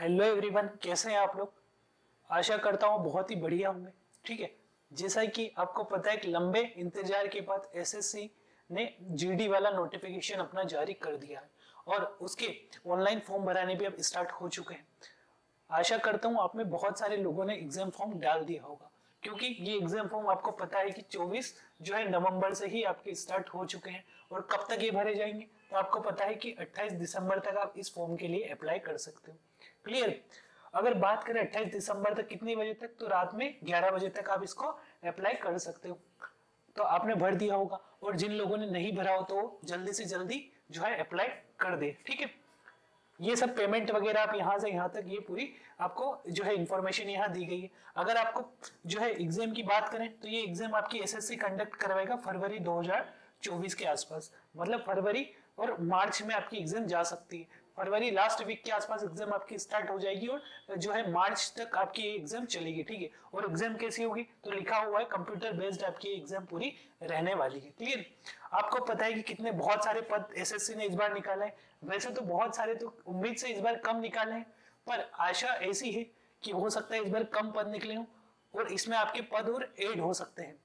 Hello everyone, कैसे हैं आप लोग। आशा करता हूँ बहुत ही बढ़िया होंगे। ठीक है, जैसा कि आपको पता है कि लंबे इंतजार के बाद एसएससी ने जीडी वाला नोटिफिकेशन अपना जारी कर दिया है और उसके ऑनलाइन फॉर्म भराने भी अब स्टार्ट हो चुके हैं। आशा करता हूँ आप में बहुत सारे लोगों ने एग्जाम फॉर्म डाल दिया होगा, क्योंकि ये एग्जाम फॉर्म आपको पता है कि 24 जो है नवंबर से ही आपके स्टार्ट हो चुके हैं। और कब तक ये भरे जाएंगे तो आपको पता है कि 28 दिसंबर तक आप इस फॉर्म के लिए अप्लाई कर सकते हो। क्लियर। अगर बात करें 28 दिसंबर तक कितने बजे तक, तो रात में 11 बजे तक आप इसको अप्लाई कर सकते हो। तो आपने भर दिया होगा, और जिन लोगों ने नहीं भरा हो तो जल्दी से जल्दी जो है अप्लाई कर दे। ठीक है, ये सब पेमेंट वगैरह आप यहाँ से यहाँ तक ये पूरी आपको जो है इंफॉर्मेशन यहाँ दी गई है। अगर आपको जो है एग्जाम की बात करें तो ये एग्जाम आपकी एसएससी कंडक्ट करवाएगा फरवरी 2024 के आसपास। मतलब फरवरी और मार्च में आपकी एग्जाम जा सकती है। फरवरी लास्ट वीक के आसपास एग्जाम आपकी स्टार्ट हो जाएगी और जो है मार्च तक आपकी एग्जाम चलेगी। ठीक है, और एग्जाम कैसी होगी तो लिखा हुआ है कंप्यूटर बेस्ड आपकी एग्जाम पूरी रहने वाली है। क्लियर। आपको पता है कि कितने बहुत सारे पद एसएससी ने इस बार निकाला है। वैसे तो बहुत सारे, तो उम्मीद से इस बार कम निकाले हैं, पर आशा ऐसी है कि हो सकता है इस बार कम पद निकले हों और इसमें आपके पद और ऐड हो सकते हैं।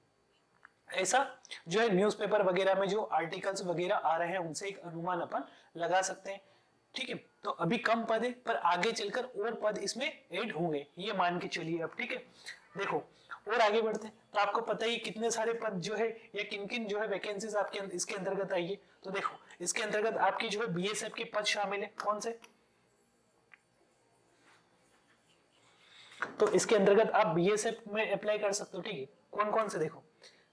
ऐसा जो है न्यूज़पेपर वगैरह में जो आर्टिकल्स वगैरह आ रहे हैं उनसे एक अनुमान अपन लगा सकते हैं। ठीक है, तो अभी कम पद है पर आगे चलकर और पद इसमें ऐड होंगे, ये मान के चलिए अब। ठीक है, देखो और आगे बढ़ते हैं तो आपको पता ही कितने सारे पद जो है या किन किन जो है वैकेंसीज आपके इसके अंतर्गत आएगी। तो देखो इसके अंतर्गत आपकी जो है बीएसएफ के पद शामिल है। कौन से, तो इसके अंतर्गत आप बीएसएफ में अप्लाई कर सकते हो। ठीक है, कौन कौन से, देखो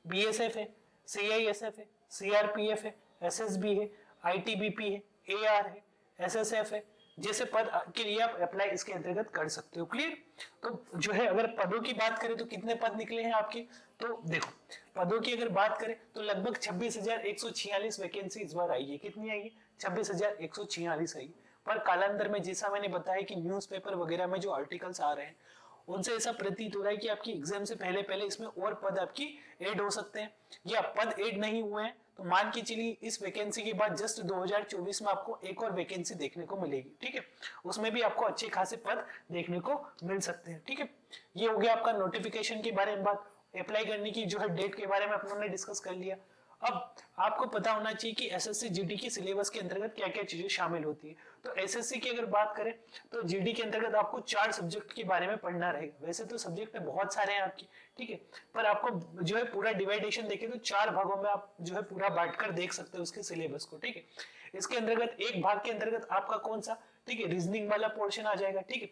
बीएसएफ है, सीआईएसएफ है, सीआरपीएफ है, एसएसबी है, आईटीबीपी है, एआर है, एसएसएफ है, जैसे पद के लिए आप अप्लाई इसके अंतर्गत कर सकते हो। क्लियर। तो जो है अगर पदों की बात करें तो कितने पद निकले हैं आपके, तो देखो पदों की अगर बात करें तो लगभग 26,146 वैकेंसी इस बार आई है। कितनी आई है, 26,146 आई है। पर कालांतर में जैसा मैंने बताया कि न्यूज़पेपर वगैरह में जो आर्टिकल्स आ रहे हैं उनसे ऐसा प्रतीत हो रहा है कि आपकी एग्जाम से पहले पहले इसमें और पद आपकी ऐड हो सकते हैं, या पद ऐड नहीं हुए हैं तो मान के चलिए इस वैकेंसी के बाद जस्ट 2024 में आपको एक और वैकेंसी देखने को मिलेगी। ठीक है, उसमें भी आपको अच्छे खासे पद देखने को मिल सकते हैं। ठीक है, ये हो गया आपका नोटिफिकेशन के बारे में बात। अप्लाई करने की जो है डेट के बारे में अपन ने डिस्कस कर लिया। अब आपको पता होना चाहिए कि एसएससी जीडी की सिलेबस के अंतर्गत क्या क्या चीजें शामिल होती है। तो एसएससी की अगर बात करें तो जीडी के अंतर्गत आपको 4 सब्जेक्ट के बारे में पढ़ना रहेगा। वैसे तो सब्जेक्ट बहुत सारे हैं आपकी, ठीक है, पर आपको जो है पूरा डिवाइडेशन देखे तो 4 भागों में आप जो है पूरा बांटकर देख सकते हो उसके सिलेबस को। ठीक है, इसके अंतर्गत एक भाग के अंतर्गत आपका कौन सा, ठीक है, रीजनिंग वाला पोर्शन आ जाएगा। ठीक है,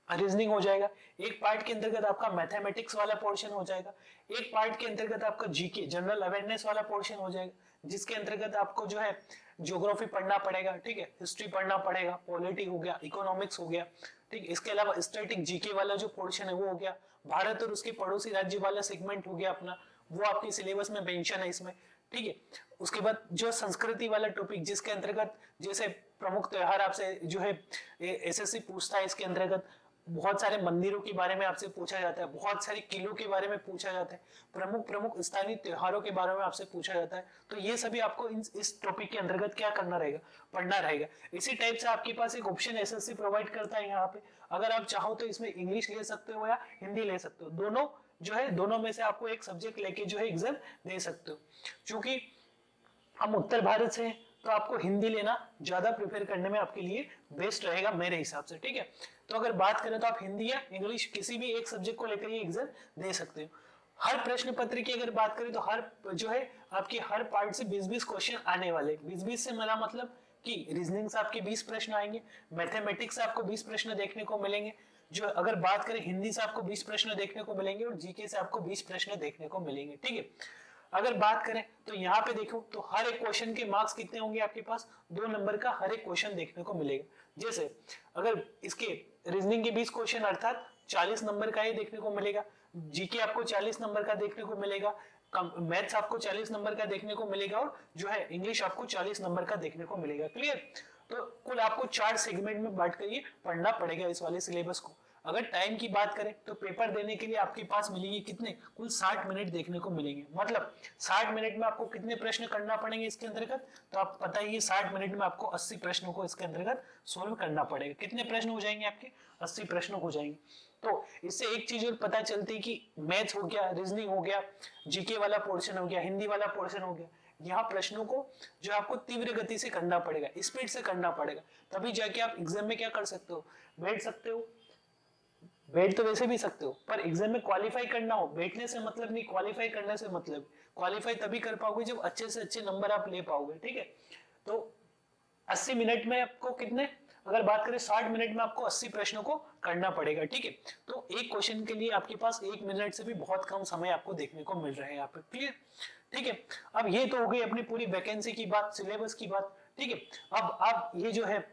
रीजनिंग हो जाएगा। एक पार्ट के अंतर्गत आपका मैथमेटिक्स वाला पोर्शन हो जाएगा। एक पार्ट के अंतर्गत आपका जीके जनरल अवेयरनेस वाला पोर्शन हो जाएगा, जिसके अंतर्गत आपको जो है ज्योग्राफी पढ़ना पड़ेगा। ठीक है, हिस्ट्री पढ़ना पड़ेगा, पॉलिटी हो गया, इकोनॉमिक्स हो गया। ठीक है, इसके अलावा स्टैटिक जीके वाला जो पोर्शन है वो हो गया। भारत और उसके पड़ोसी राज्य वाला सेगमेंट हो गया अपना, वो आपके सिलेबस में मेंशन है इसमें। ठीक है, उसके बाद जो संस्कृति वाला टॉपिक जिसके अंतर्गत जैसे प्रमुख त्योहार आपसे जो है एसएससी पूछता है, इसके अंतर्गत बहुत सारे मंदिरों के बारे में आपसे पूछा जाता है, बहुत सारे किलों के बारे में पूछा जाता है, प्रमुख प्रमुख स्थानीय त्योहारों के बारे में आपसे पूछा जाता है। तो ये सभी आपको इस टॉपिक के अंतर्गत क्या करना रहेगा, पढ़ना रहेगा। इसी टाइप से आपके पास एक ऑप्शन एसएससी प्रोवाइड करता है यहाँ पे। अगर आप चाहो तो इसमें इंग्लिश ले सकते हो या हिंदी ले सकते हो, दोनों जो है दोनों में से आपको एक सब्जेक्ट लेके जो है एग्जाम दे सकते हो। क्योंकि हम उत्तर भारत से हैं तो आपको हिंदी लेना ज्यादा प्रिफेयर करने में आपके लिए बेस्ट रहेगा मेरे हिसाब से। ठीक है, तो अगर बात करें तो आप हिंदी या इंग्लिश किसी भी एक सब्जेक्ट को लेकर ये एग्जाम दे सकते हो। हर प्रश्न पत्र की अगर बात करें तो हर जो है आपके हर पार्ट से 20-20 क्वेश्चन आने वाले। 20-20 से मेरा मतलब कि रीजनिंग से आपके 20 प्रश्न आएंगे, मैथमेटिक्स से आपको 20 प्रश्न देखने को मिलेंगे, जो अगर बात करें हिंदी से आपको 20 प्रश्न देखने को मिलेंगे, और जीके से आपको 20 प्रश्न देखने को मिलेंगे। ठीक है, अगर बात करें तो यहाँ पे देखो तो हर एक क्वेश्चन के मार्क्स कितने होंगे आपके पास, 2 नंबर का हर एक क्वेश्चन देखने को मिलेगा। जैसे अगर इसके रीजनिंग के 20 क्वेश्चन अर्थात 40 नंबर का ही देखने को मिलेगा, जीके आपको 40 नंबर का देखने को मिलेगा, मैथ्स आपको 40 नंबर का देखने को मिलेगा, और जो है इंग्लिश आपको 40 नंबर का देखने को मिलेगा। क्लियर। तो कुल आपको 4 सेगमेंट में बांट कर ये पढ़ना पड़ेगा इस वाले सिलेबस को। अगर टाइम की बात करें तो पेपर देने के लिए आपके पास मिलेंगे कितने, कुल 60 मिनट देखने को मिलेंगे। मतलब 60 मिनट में आपको कितने प्रश्न करना पड़ेंगे इसके अंतर्गत, तो आप पता ही 60 मिनट में आपको 80 प्रश्नों को इसके अंतर्गत सोल्व करना पड़ेगा। कितने प्रश्न हो जाएंगे आपके, 80 प्रश्न हो जाएंगे। तो इससे एक चीज और पता चलती है कि मैथ्स हो गया, रीजनिंग हो गया, जीके वाला पोर्शन हो गया, हिंदी वाला पोर्शन हो गया, यहाँ प्रश्नों को जो आपको तीव्र गति से करना पड़ेगा, स्पीड से करना पड़ेगा, तभी जाके आप एग्जाम में क्या कर सकते हो, बैठ सकते हो। बैठ तो वैसे भी सकते हो, पर एग्जाम में क्वालिफाई करना हो, बैठने से मतलब नहीं, क्वालिफाई करने से मतलब। क्वालिफाई तभी कर पाओगे जब अच्छे से अच्छे नंबर आप ले पाओगे, ठीक है। तो 80 मिनट में आपको कितने, अगर बात करें 60 मिनट में आपको 80 प्रश्नों को करना पड़ेगा, ठीक है। तो एक क्वेश्चन के लिए आपके पास 1 मिनट से भी बहुत कम समय आपको देखने को मिल रहा है यहाँ पे, क्लियर, ठीक है। अब ये तो हो गई अपनी पूरी वैकेंसी की बात, सिलेबस की बात, ठीक है। अब आप ये जो है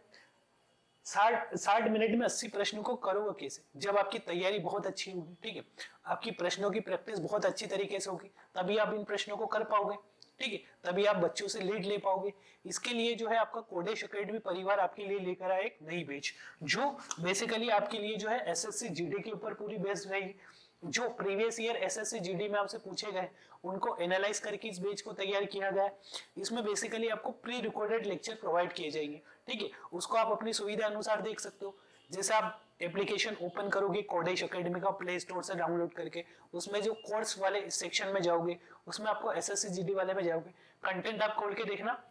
60 मिनट में 80 प्रश्नों को करोगे कैसे, जब आपकी तैयारी बहुत अच्छी होगी, ठीक है, आपकी प्रश्नों की प्रैक्टिस बहुत अच्छी तरीके से होगी, तभी आप इन प्रश्नों को कर पाओगे, ठीक है, तभी आप बच्चों से लीड ले पाओगे। इसके लिए जो है आपका कोडेश एकेडमी परिवार आपके लिए लेकर आया एक नई बैच, जो बेसिकली आपके लिए जो है एसएससी जीडी के ऊपर पूरी बेस्ड रहेगी। जो प्रीवियस ईयर एसएससी जीडी में आपसे पूछे गए उनको एनालाइज करके इस बैच को तैयार किया गया है। इसमें बेसिकली आपको प्री रिकॉर्डेड लेक्चर प्रोवाइड किए जाएंगे, ठीक है, उसको आप अपनी सुविधा अनुसार देख सकते हो। जैसे आप एप्लीकेशन ओपन करोगे कोडेश एकेडमी का प्ले स्टोर से डाउनलोड करके, उसमें जो कोर्स वाले सेक्शन में जाओगे, उसमें आपको एसएससी जीडी वाले में जाओगे, कंटेंट आप खोल के देखना,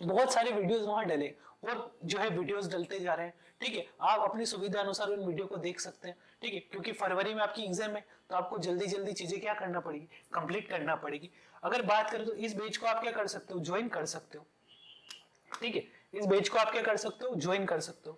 बहुत सारे वीडियोस वहां डले और जो है वीडियोस डलते जा रहे हैं, ठीक है। आप अपनी सुविधा अनुसार उन वीडियो को देख सकते हैं, ठीक है, क्योंकि फरवरी में आपकी एग्जाम है, तो आपको जल्दी जल्दी चीजें क्या करना पड़ेगी, कंप्लीट करना पड़ेगी। अगर बात करें तो इस बैच को आप क्या कर सकते हो, ज्वाइन कर सकते हो, ठीक है, इस बैच को आप क्या कर सकते हो, ज्वाइन कर सकते हो,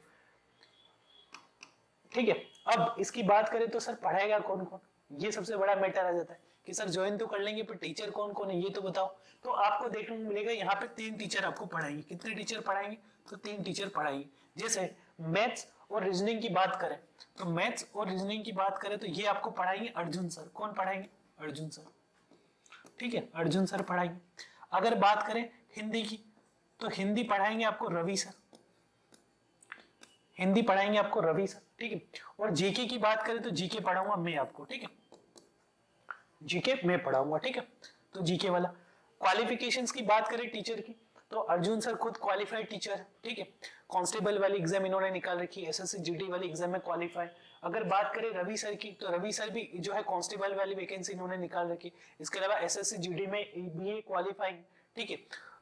ठीक है। अब इसकी बात करें तो सर पढ़ाएगा कौन कौन, ये सबसे बड़ा मैटर आ जाता है कि सर ज्वाइन तो कर लेंगे पर टीचर कौन कौन है ये तो बताओ। तो आपको देखने को मिलेगा यहाँ पे 3 टीचर आपको पढ़ाएंगे। कितने टीचर पढ़ाएंगे, तो 3 टीचर पढ़ाएंगे। जैसे मैथ्स और रीजनिंग की बात करें तो मैथ्स और रीजनिंग की बात करें तो ये आपको पढ़ाएंगे अर्जुन सर। कौन पढ़ाएंगे, अर्जुन सर, ठीक है, अर्जुन सर पढ़ाएंगे। अगर बात करें हिंदी की तो हिंदी पढ़ाएंगे आपको रवि सर, हिंदी पढ़ाएंगे आपको रवि सर, ठीक है। और जीके की बात करें तो जीके पढ़ाऊंगा मैं आपको, ठीक है, जीके मैं पढ़ाऊंगा, ठीक है। तो जीके वाला क्वालिफिकेशंस की बात करें टीचर की तो अर्जुन सर खुद क्वालिफाइड टीचर है, ठीक है, कांस्टेबल वाली एग्जाम इन्होंने निकाल रखी है, एसएससी जीडी वाली एग्जाम में क्वालिफाई। अगर बात करें रवि सर की तो रवि सर भी जो है कांस्टेबल वाली वैकेंसी इन्होंने निकाल रखी है। इसके अलावा एसएससी जीडी में भी क्वालिफाई, ठीक है,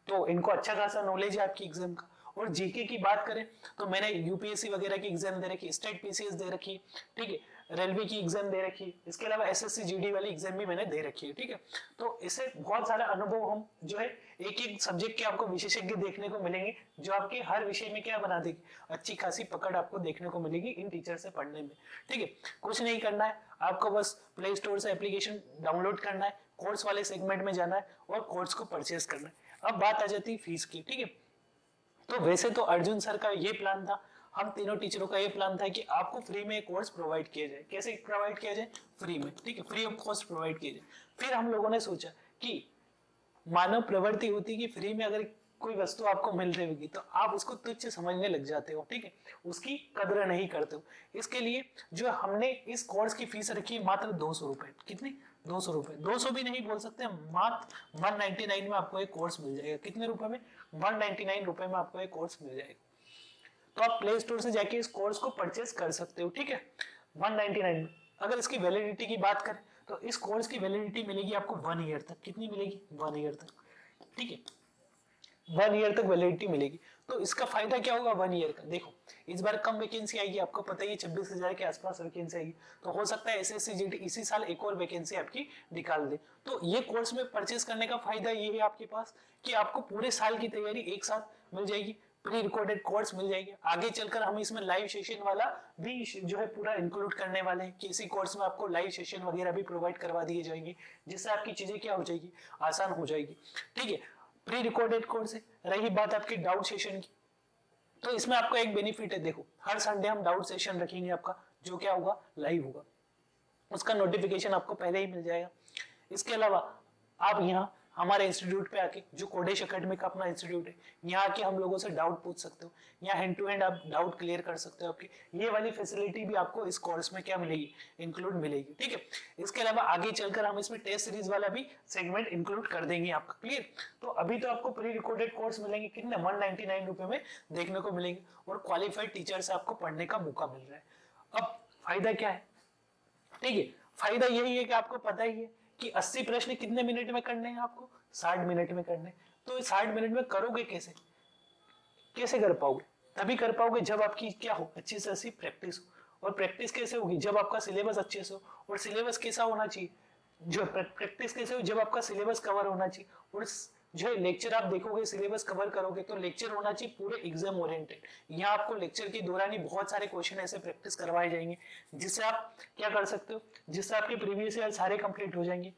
तो इनको अच्छा खासा नॉलेज है आपकी एग्जाम का। और जीके की बात करें तो मैंने यूपीएससी वगैरह की एग्जाम दे रखी, स्टेट पीसीएस दे रखी, ठीक है, रेलवे की एग्जाम दे रखी है, इसके अलावा एसएससी जीडी वाली एग्जाम भी मैंने दे रखी है, ठीक है। तो इससे बहुत सारा अनुभव हम जो है एक एक सब्जेक्ट के आपको विशेषज्ञ देखने को मिलेंगे, जो आपके हर विषय में क्या बना देगी, अच्छी खासी पकड़ आपको देखने को मिलेगी इन टीचर से पढ़ने में, ठीक है। कुछ नहीं करना है आपको, बस प्ले स्टोर से एप्लीकेशन डाउनलोड करना है, कोर्स वाले सेगमेंट में जाना है और कोर्स को परचेज करना है। अब बात आ जाती है फीस की, ठीक है। तो वैसे तो अर्जुन सर का ये प्लान था, हम तीनों टीचरों का ये प्लान था कि आपको फ्री में कोर्स प्रोवाइड किया जाए। कैसे प्रोवाइड किया जाए, फ्री में, ठीक है, फ्री ऑफ कॉस्ट प्रोवाइड किया जाए। फिर हम लोगों ने सोचा कि मानव प्रवृत्ति होती है कि फ्री में अगर कोई वस्तु आपको मिल रही होगी तो आप उसको तुच्छ समझने लग जाते हो, ठीक है, उसकी कदर नहीं करते हो। इसके लिए जो हमने इस कोर्स की फीस रखी है मात्र 200 रुपए। कितनी, 200 रुपए, 200 भी नहीं बोल सकते, मात्र 199 में आपको एक कोर्स मिल जाएगा। कितने रुपए में, 199 रुपए में आपको एक कोर्स मिल जाएगा। तो आप प्ले स्टोर से जाके इस कोर्स को परचेज कर सकते हो, ठीक है, 199 में। अगर इसकी वैलिडिटी की बात करें तो इस कोर्स की वैलिडिटी मिलेगी आपको 1 ईयर तक। कितनी मिलेगी, 1 ईयर तक, ठीक है, 1 ईयर तक वैलिडिटी मिलेगी। तो इसका फायदा क्या होगा 1 ईयर का, देखो इस बार कम वैकेंसी आएगी, आपको पता ही 26,000 के आसपास वैकेंसी आएगी, तो हो सकता है एसएससी जीडी इसी साल एक और वैकेंसी आपकी निकाल दे। तो ये कोर्स में परचेज करने का फायदा ये है आपके पास कि आपको पूरे साल की तैयारी एक साथ मिल जाएगी, प्री रिकॉर्डेड कोर्स मिल जाएगी। आगे चलकर हम इसमें लाइव सेशन वाला भी जो है पूरा इंक्लूड करने वाले हैं कि इसी कोर्स में आपको लाइव सेशन वगैरह भी प्रोवाइड करवा दिए जाएंगे, जिससे आपकी चीजें क्या हो जाएगी, आसान हो जाएगी, ठीक है। प्री रिकॉर्डेड कोर्स है। रही बात आपकी डाउट सेशन की, तो इसमें आपको एक बेनिफिट है, देखो हर संडे हम डाउट सेशन रखेंगे आपका, जो क्या होगा, लाइव होगा, उसका नोटिफिकेशन आपको पहले ही मिल जाएगा। इसके अलावा आप यहाँ हमारे इंस्टीट्यूट पे आके, जो कोडेश एकेडमी का अपना इंस्टीट्यूट है, यहाँ आके हम लोगों से डाउट पूछ सकते हो, यहाँ हैंड टू हैंड आप डाउट क्लियर कर सकते हो। आपकी ये वाली फैसिलिटी भी आपको इस कोर्स में क्या मिलेगी, इंक्लूड मिलेगी, ठीक है। इसके अलावा आगे चलकर हम इसमें टेस्ट सीरीज वाला भी सेगमेंट इंक्लूड कर देंगे आपका, क्लियर। तो अभी तो आपको प्री रिकॉर्डेड कोर्स मिलेंगे कितने, 199 रुपए में देखने को मिलेंगे, और क्वालिफाइड टीचर से आपको पढ़ने का मौका मिल रहा है। अब फायदा क्या है, ठीक है, फायदा यही है कि आपको पता ही है कि 80 प्रश्न कितने मिनट में करने हैं, आपको 60 मिनट में करने। तो 60 मिनट में करोगे कैसे, कैसे कर पाओगे, तभी कर पाओगे जब आपकी क्या हो, अच्छी से अच्छी प्रैक्टिस हो। और प्रैक्टिस कैसे होगी, जब आपका सिलेबस अच्छे से हो। और सिलेबस कैसा होना चाहिए, जो प्रैक्टिस कैसे हो, जब आपका सिलेबस कवर होना चाहिए। और जो है लेक्चर आप देखोगे, सिलेबस कवर करोगे, तो लेक्चर होना चाहिए पूरे एग्जाम ओरिएंटेड। यहाँ आपको लेक्चर के दौरान ही बहुत सारे क्वेश्चन ऐसे प्रैक्टिस करवाए जाएंगे, जिससे आप क्या कर सकते हो, जिससे आपके प्रीवियस ईयर सारे कंप्लीट हो जाएंगे।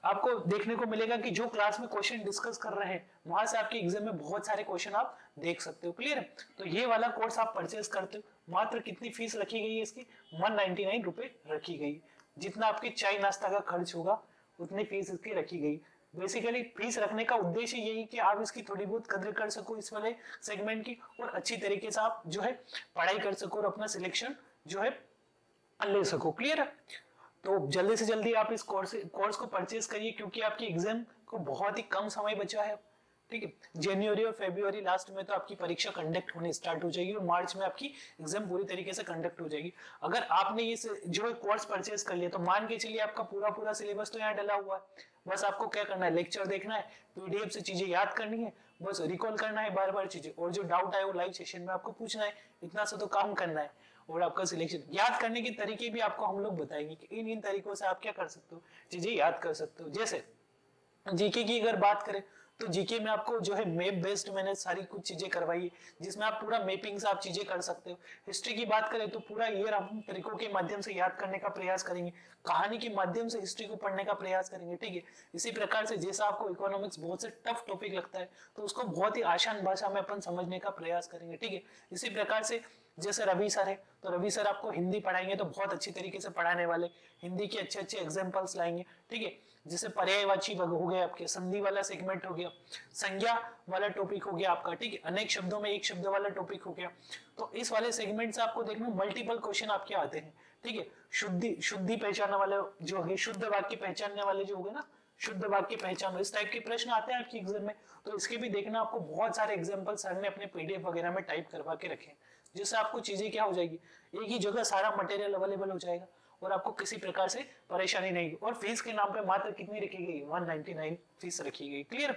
आपको देखने को मिलेगा कि जो क्लास में क्वेश्चन डिस्कस कर रहे हैं, वहां से आपके एग्जाम में बहुत सारे क्वेश्चन आप देख सकते हो, क्लियर है। तो ये वाला कोर्स आप परचेज करते हो। मात्र कितनी फीस रखी गई है इसकी, 199 रुपए रखी गई। जितना आपके चाय नाश्ता का खर्च होगा उतनी फीस इसकी रखी गई। बेसिकली फीस रखने का उद्देश्य यही कि आप इसकी थोड़ी बहुत कदर कर सको इस वाले सेगमेंट की, और अच्छी तरीके से आप जो है पढ़ाई कर सको और अपना सिलेक्शन जो है ले सको, क्लियर है। तो जल्दी से जल्दी आप इस कोर्स को परचेज करिए, क्योंकि आपकी एग्जाम को बहुत ही कम समय बचा है, ठीक है। जनवरी और फरवरी लास्ट में तो आपकी परीक्षा कंडक्ट होने स्टार्ट हो जाएगी, और मार्च में आपकी एग्जाम पूरी तरीके से कंडक्ट हो जाएगी। अगर आपने ये जो कोर्स परचेज कर लिया, तो मान के चलिए आपका पूरा सिलेबस तो यहाँ डला हुआ है। बस आपको क्या करना है, लेक्चर देखना है, पीडीएफ से चीजें याद करनी है, बस रिकॉल करना है बार बार चीजें, और जो डाउट आए वो लाइव सेशन में आपको पूछना है। इतना सा तो काम करना है, और आपका सिलेक्शन। याद करने के तरीके भी आपको हम लोग बताएंगे कि इन तरीकों से आप क्या कर सकते हो, चीजें याद कर सकते हो। जैसे जीके की अगर बात करें, तो जीके में आपको जो है मैप बेस्ड मैंने सारी कुछ चीजें करवाई है, जिसमें आप पूरा मैपिंग से आप चीजें कर सकते हो। हिस्ट्री की बात करें तो पूरा ईयर हम तरीकों के माध्यम से याद करने का प्रयास करेंगे, कहानी के माध्यम से हिस्ट्री को पढ़ने का प्रयास करेंगे, ठीक है। इसी प्रकार से जैसा आपको इकोनॉमिक्स बहुत से टफ टॉपिक लगता है, तो उसको बहुत ही आसान भाषा में अपन समझने का प्रयास करेंगे, ठीक है। इसी प्रकार से जैसे रवि सर है, तो रवि सर आपको हिंदी पढ़ाएंगे तो बहुत अच्छी तरीके से पढ़ाने वाले, हिंदी के अच्छे अच्छे एग्जाम्पल्स लाएंगे, ठीक है। जैसे पर्यायवाची हो गए आपके, संधि वाला सेगमेंट हो गया, संज्ञा वाला टॉपिक हो गया आपका, ठीक है। अनेक शब्दों में एक शब्द वाला टॉपिक हो गया। तो इस वाले सेगमेंट से आपको देखना मल्टीपल क्वेश्चन आपके आते हैं, ठीक है। शुद्धि पहचानने वाले जो है, शुद्ध वाक्य पहचानने वाले जो हो गए ना, शुद्ध वाक्य पहचानो, इस टाइप के प्रश्न आते हैं आपके एग्जाम में। तो इसके भी देखना, आपको बहुत सारे एग्जाम्पल सर ने अपने पीडीएफ वगैरह में टाइप करवा के रखे, जिससे आपको चीजें क्या हो जाएगी, एक ही जगह सारा मटेरियल अवेलेबल हो जाएगा, और आपको किसी प्रकार से परेशानी नहीं। और फीस के नाम पे मात्र कितनी रखी गई, 199 फीस रखी गई, क्लियर।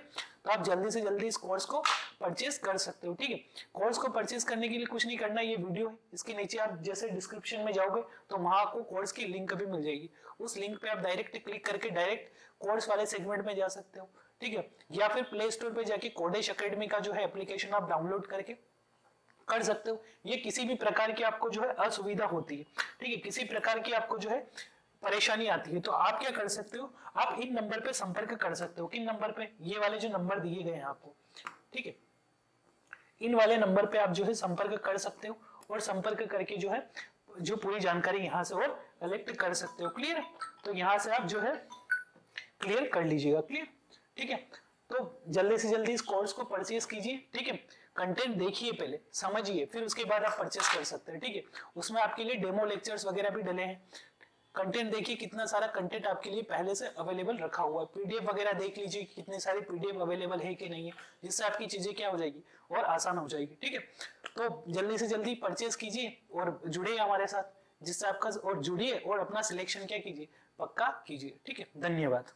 तो आप जल्दी से जल्दी इस कोर्स को परचेज कर सकते हो, ठीक है। कोर्स को परचेज करने के लिए कुछ नहीं करना, ये वीडियो है, इसके नीचे आप जैसे डिस्क्रिप्शन में जाओगे तो वहां आपको कोर्स की लिंक भी मिल जाएगी। उस लिंक पे आप डायरेक्ट क्लिक करके डायरेक्ट कोर्स वाले सेगमेंट में जा सकते हो, ठीक है। या फिर प्ले स्टोर पे जाके कोडेश एकेडमी का जो है एप्लीकेशन आप डाउनलोड करके कर सकते हो। ये किसी भी प्रकार की आपको जो है असुविधा होती है, ठीक है, किसी प्रकार की आपको जो है परेशानी आती है, तो आप क्या कर सकते हो, आप इन नंबर पे संपर्क कर सकते हो। किन नंबर पे, ये वाले जो नंबर दिए गए हैं आपको, ठीक है, इन वाले नंबर पे आप जो है संपर्क कर सकते हो, और संपर्क करके जो है जो पूरी जानकारी यहाँ से और कलेक्ट कर सकते हो, क्लियर है। तो यहाँ से आप जो है क्लियर कर लीजिएगा, क्लियर, ठीक है। तो जल्दी से जल्दी इस कोर्स को परचेज कीजिए, ठीक है। कंटेंट देखिए, पहले समझिए, फिर उसके बाद आप परचेज कर सकते हैं, ठीक है। उसमें आपके लिए डेमो लेक्चर्स वगैरह भी डले हैं। कंटेंट देखिए, कितना सारा कंटेंट आपके लिए पहले से अवेलेबल रखा हुआ है। पीडीएफ वगैरह देख लीजिए कितने सारे पीडीएफ अवेलेबल है कि नहीं है, जिससे आपकी चीजें क्या हो जाएगी और आसान हो जाएगी, ठीक है। तो जल्दी से जल्दी परचेज कीजिए और जुड़िए हमारे साथ, जिससे आपका और जुड़िए और अपना सिलेक्शन क्या कीजिए, पक्का कीजिए, ठीक है। धन्यवाद।